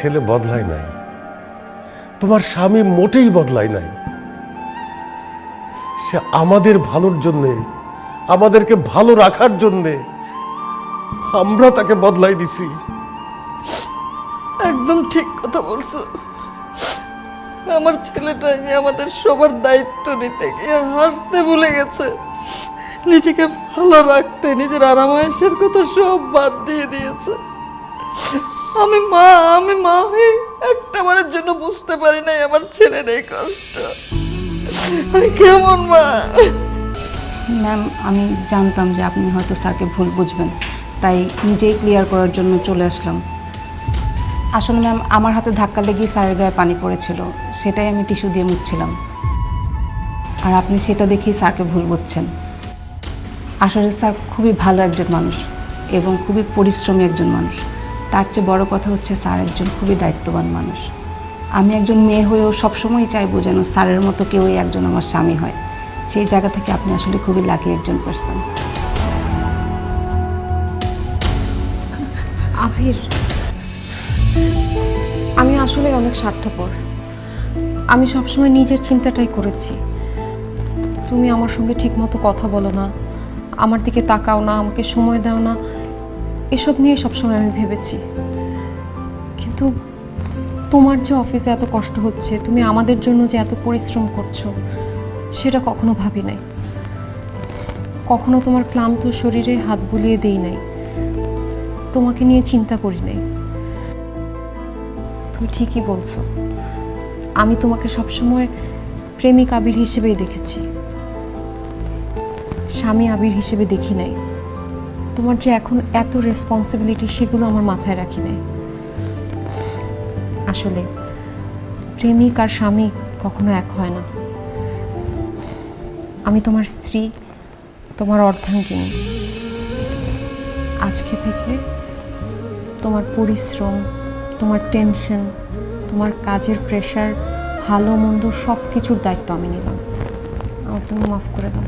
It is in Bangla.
ছেলে বদলায় নাই, তোমার স্বামী মোটেই বদলায় নাই। সে আমাদের ভালোর জন্যে, আমাদেরকে ভালো রাখার জন্যে আমরা তাকে বদলাই দিছি। একদম ঠিক কথা বলছো। আমার ছেলেটাই আমাদের সবার দায়িত্ব নিতে গিয়ে হাসতে ভুলে গেছে, নিজেকে ভালো রাখতে নিজের আরামায়েশের কথা সব বাদ দিয়ে দিয়েছে। আমি মা হয়ে একটাবারের জন্য বুঝতে পারি নাই আমার ছেলের এই কষ্ট। আমি কেমন মা। ম্যাম, আমি জানতাম যে আপনি হয়তো স্যারকে ভুল বুঝবেন, তাই নিজেই ক্লিয়ার করার জন্য চলে আসলাম। আসলে ম্যাম, আমার হাতে ধাক্কা লেগে স্যারের গায়ে পানি পড়েছিল, সেটাই আমি টিস্যু দিয়ে মুছছিলাম। আর আপনি সেটা দেখেই স্যারকে ভুল বুঝছেন। আসলে স্যার খুবই ভালো একজন মানুষ এবং খুবই পরিশ্রমী একজন মানুষ। তার চেয়ে বড় কথা হচ্ছে স্যার একজন খুবই দায়িত্ববান মানুষ। আমি একজন মেয়ে হয়েও সবসময় চাইবো যেন স্যারের মতো কেউই একজন আমার স্বামী হয়। সেই জায়গা থেকে আপনি আসলে খুবই লাকি একজন পারসন। আবির, আমি আসলে অনেক স্বার্থপর। আমি সবসময় নিজের চিন্তাটাই করেছি। তুমি আমার সঙ্গে ঠিকমতো কথা বলো না, আমার দিকে তাকাও না, আমাকে সময় দাও না, এসব নিয়ে সবসময় আমি ভেবেছি। কিন্তু তোমার যে অফিসে এত কষ্ট হচ্ছে, তুমি আমাদের জন্য যে এত পরিশ্রম করছো, সেটা কখনো ভাবি নাই। কখনো তোমার ক্লান্ত শরীরে হাত বুলিয়ে দেই নাই, তোমাকে নিয়ে চিন্তা করি নাই। তুমি ঠিকই বলছো, আমি তোমাকে সবসময় প্রেমিক আবির হিসেবেই দেখেছি, স্বামী আবির হিসেবে দেখি নাই। তোমার যে এখন এত রেসপন্সিবিলিটি, সেগুলো আমার মাথায় রাখি নাই। আসলে প্রেমিক আর স্বামী কখনো এক হয় না। আমি তোমার স্ত্রী, তোমার অর্ধাঙ্গিনী। আজকে থেকে তোমার পরিশ্রম, তোমার টেনশন, তোমার কাজের প্রেশার, ভালো মন্দ সব কিছুর দায়িত্ব আমি নিলাম। আমাকে তুমি মাফ করে দাও।